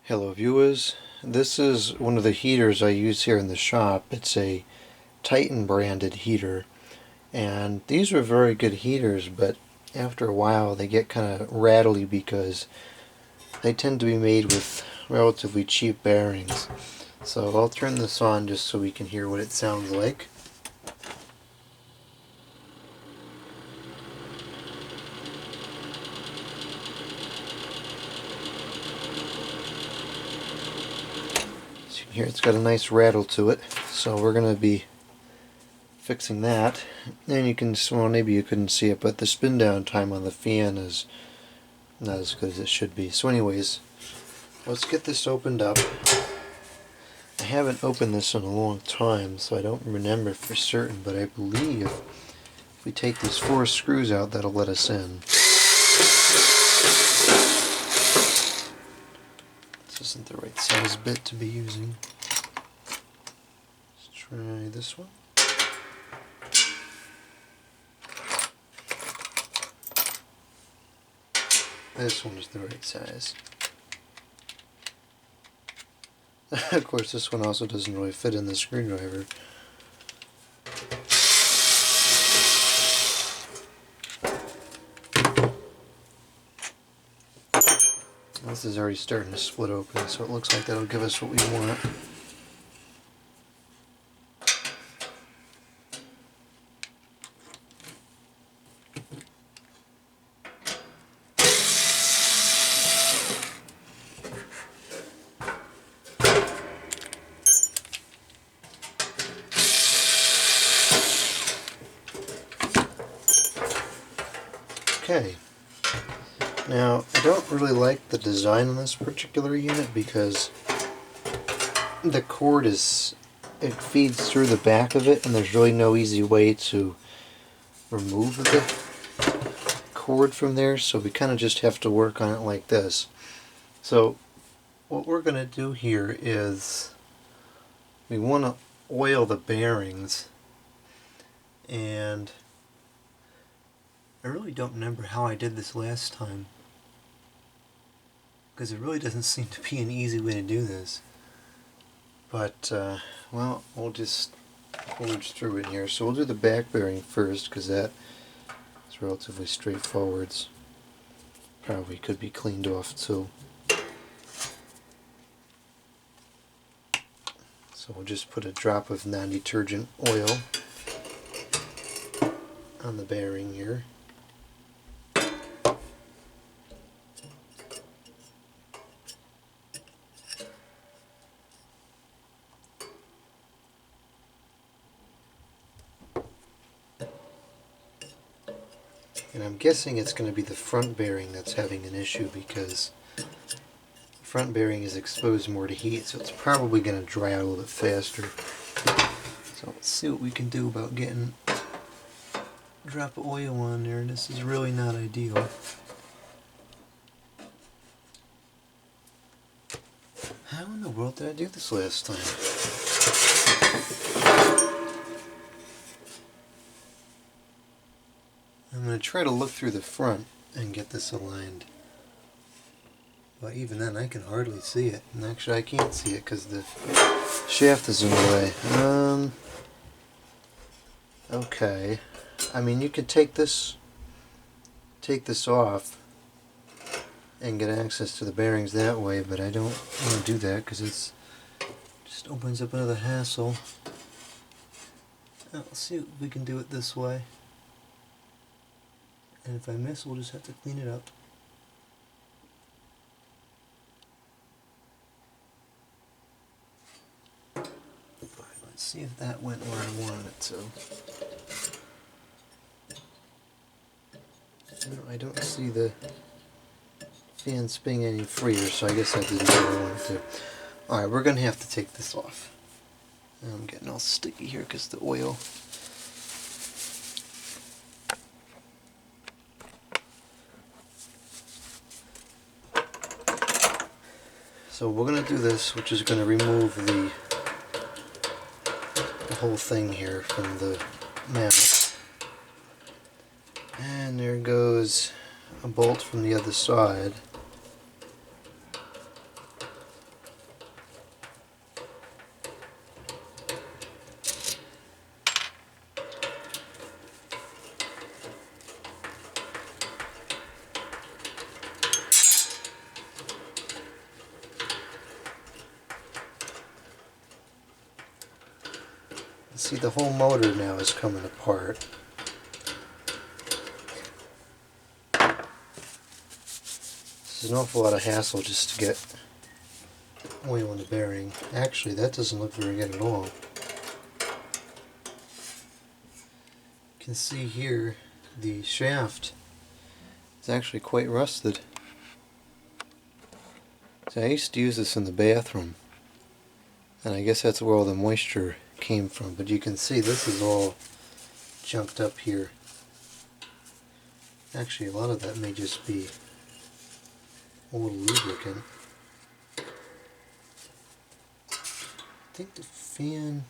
Hello viewers, this is one of the heaters I use here in the shop. It's a Titan branded heater, and these are very good heaters, but after a while they get kind of rattly because they tend to be made with relatively cheap bearings. So I'll turn this on just so we can hear what it sounds like. Here it's got a nice rattle to it, so we're going to be fixing that. And you can, well, maybe you couldn't see it, but the spin down time on the fan is not as good as it should be. So anyways, let's get this opened up. I haven't opened this in a long time, so I don't remember for certain, but I believe if we take these 4 screws out, that'll let us in. This isn't the right size bit to be using. Let's try this one. This one is the right size. Of course, this one also doesn't really fit in the screwdriver. This is already starting to split open, so it looks like that'll give us what we want. Okay, now I don't really like the design on this particular unit because the cord it feeds through the back of it, and there's really no easy way to remove the cord from there, so we kind of just have to work on it like this. So what we're going to do here is we want to oil the bearings, and I really don't remember how I did this last time, because it really doesn't seem to be an easy way to do this. But, well, we'll just forge through it here. So we'll do the back bearing first, because that is relatively straightforward. Probably could be cleaned off too. So we'll just put a drop of non-detergent oil on the bearing here. And I'm guessing it's going to be the front bearing that's having an issue, because the front bearing is exposed more to heat, so it's probably going to dry out a little bit faster. So let's see what we can do about getting a drop of oil on there. This is really not ideal. How in the world did I do this last time? I'm going to try to look through the front and get this aligned. But even then I can hardly see it. And actually I can't see it because the shaft is in the way. Okay. I mean, you could take this off and get access to the bearings that way, but I don't want to do that because it just opens up another hassle. Now, let's see if we can do it this way. And if I miss, we'll just have to clean it up. Alright, let's see if that went where I wanted it to. No, I don't see the fan spinning any freer, so I guess I didn't really want to. Alright, we're going to have to take this off. I'm getting all sticky here because the oil. So we're going to do this, which is going to remove the whole thing here from the mount. And there goes a bolt from the other side. See, the whole motor now is coming apart. This is an awful lot of hassle just to get oil in the bearing. Actually, that doesn't look very good at all. You can see here the shaft is actually quite rusted. So I used to use this in the bathroom, and I guess that's where all the moisture came from, but you can see this is all junked up here. Actually, a lot of that may just be old lubricant. I think the fan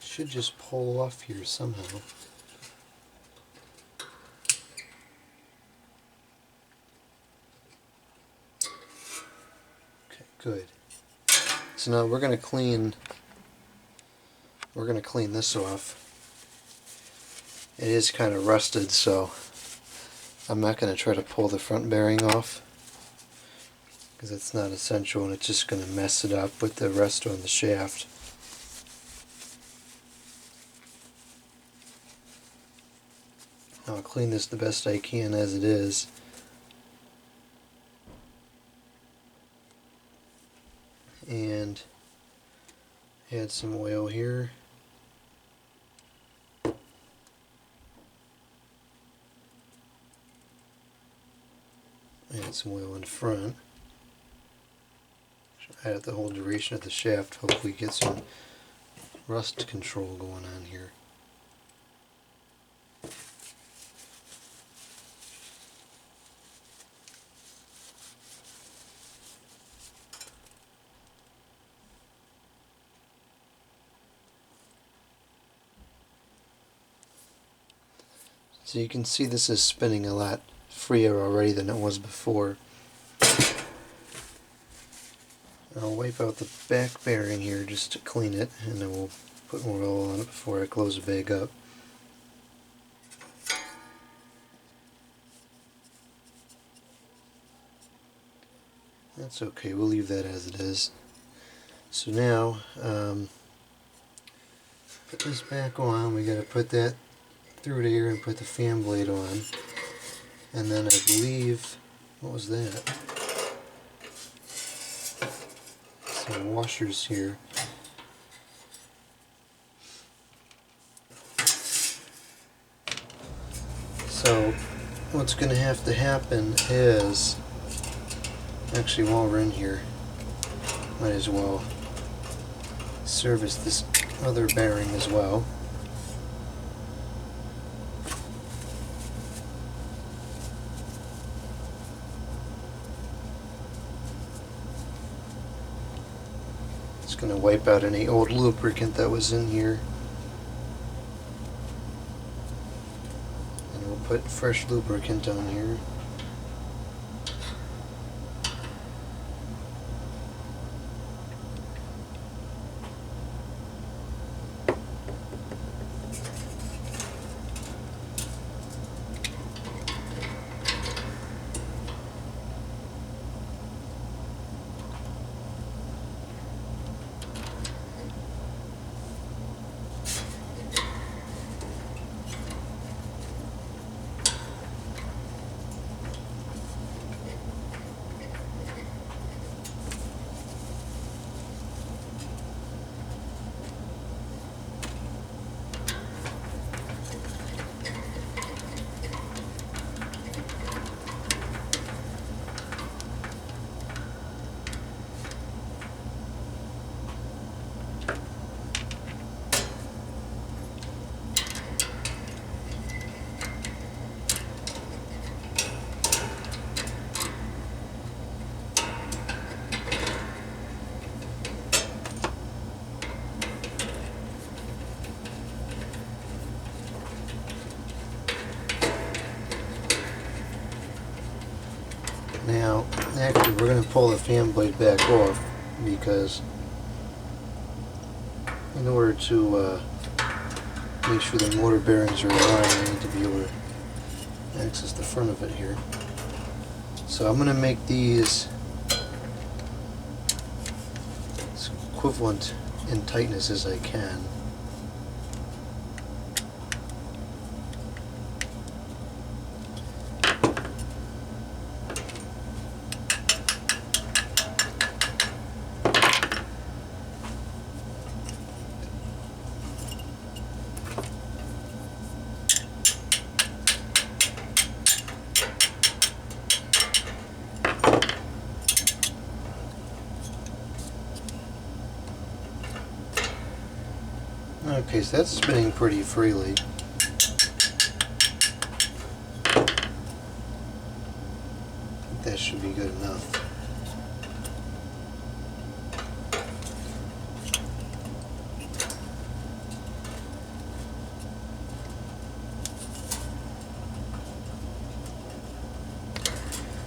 should just pull off here somehow. Okay, good. So now we're going to clean this off. It is kind of rusted, so I'm not going to try to pull the front bearing off, because it's not essential and it's just going to mess it up with the rust on the shaft. I'll clean this the best I can as it is. And add some oil here. Add some oil in front. Add it the whole duration of the shaft. Hopefully get some rust control going on here. So you can see this is spinning a lot freer already than it was before. I'll wipe out the back bearing here just to clean it, and then we'll put more oil on it before I close the bag up. That's okay, we'll leave that as it is. So now, put this back on. We got to put that through there and put the fan blade on. And then I believe, what was that? Some washers here. So what's going to have to happen is, actually while we're in here, might as well service this other bearing as well. It's going to wipe out any old lubricant that was in here. And we'll put fresh lubricant on here. Now, actually, we're going to pull the fan blade back off, because in order to make sure the motor bearings are aligned, I need to be able to access the front of it here. So I'm going to make these as equivalent in tightness as I can. Okay, so that's spinning pretty freely. That should be good enough.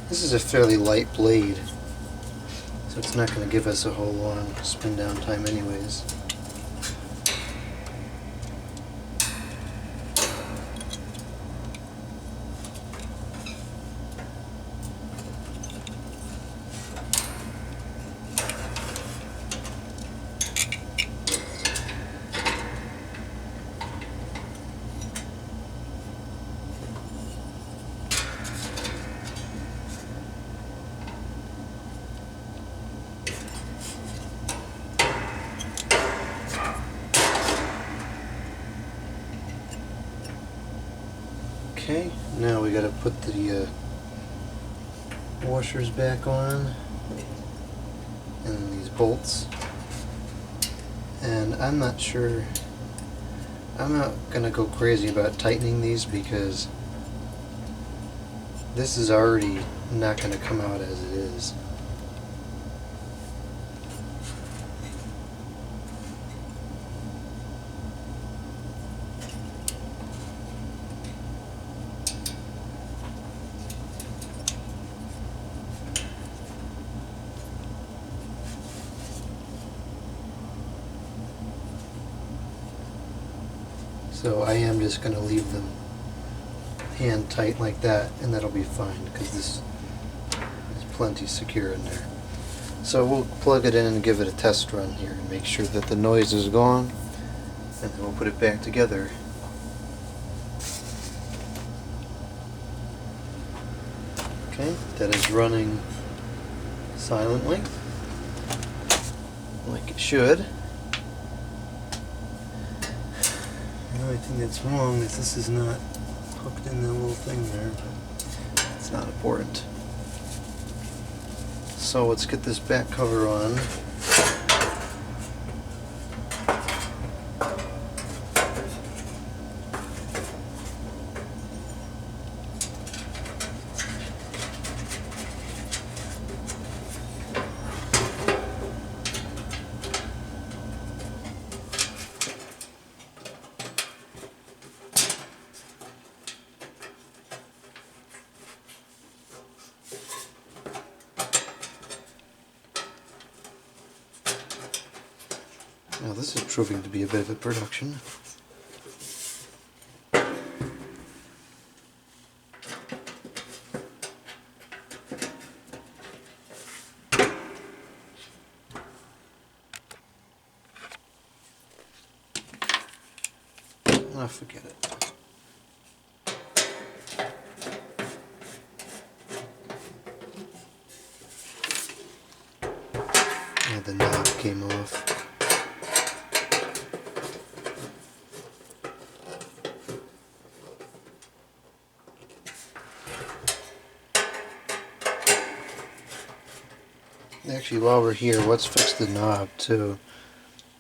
This is a fairly light blade, so it's not going to give us a whole long spin down time anyways. Okay, now we gotta put the washers back on and these bolts. And I'm not sure, I'm not gonna go crazy about tightening these because this is already not gonna come out as it is. So I am just going to leave them hand tight like that, and that'll be fine because this is plenty secure in there. So we'll plug it in and give it a test run here and make sure that the noise is gone, and then we'll put it back together. Okay, that is running silently, like it should. The only thing that's wrong is this is not hooked in the little thing there, but it's not important. So let's get this back cover on. Now this is proving to be a bit of a production. Ah, forget it. Yeah, the knob came off. Actually, while we're here, let's fix the knob too.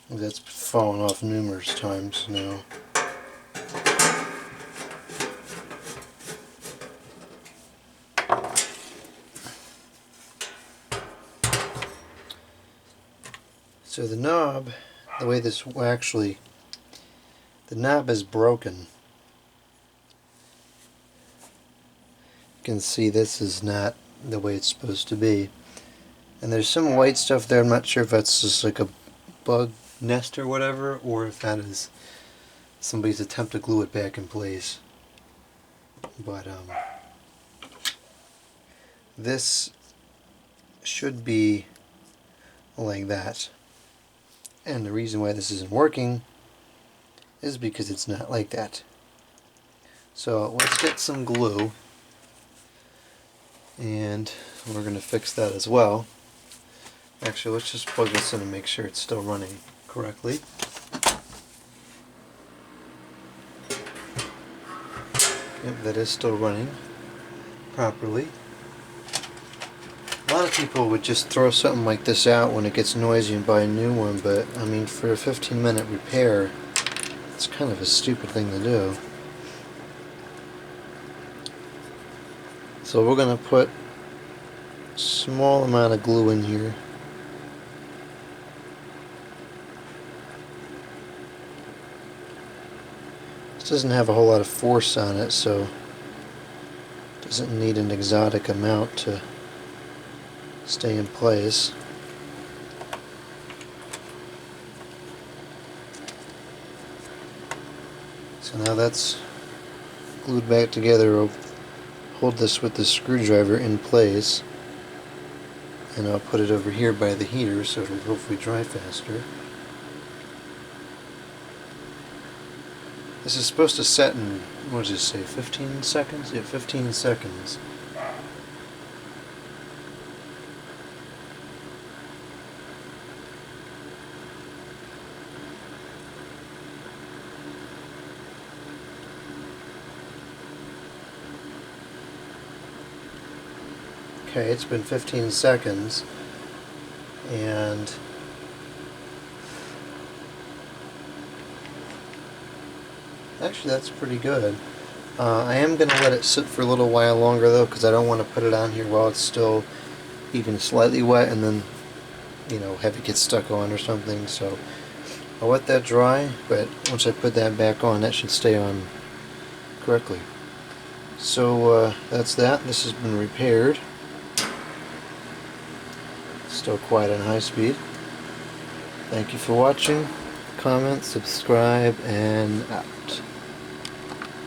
That's fallen off numerous times now. So the knob, the way this will actually, the knob is broken. You can see this is not the way it's supposed to be. And there's some white stuff there. I'm not sure if that's just like a bug nest or whatever, or if that is somebody's attempt to glue it back in place. But this should be like that. And the reason why this isn't working is because it's not like that. So let's get some glue, and we're going to fix that as well. Actually, let's just plug this in and make sure it's still running correctly. Yep, that is still running properly. A lot of people would just throw something like this out when it gets noisy and buy a new one, but I mean, for a 15-minute repair, it's kind of a stupid thing to do. So we're going to put a small amount of glue in here. This doesn't have a whole lot of force on it, so it doesn't need an exotic amount to stay in place. So now that's glued back together. I'll hold this with the screwdriver in place, and I'll put it over here by the heater so it'll hopefully dry faster. This is supposed to set in, what does it say, 15 seconds? Yeah, 15 seconds. Okay, it's been 15 seconds, and actually that's pretty good. I am going to let it sit for a little while longer though, because I don't want to put it on here while it's still even slightly wet and then, you know, have it get stuck on or something. So I'll let that dry, but once I put that back on, that should stay on correctly. So that's that. This has been repaired. Still quiet on high speed. Thank you for watching. Comment, subscribe, and out.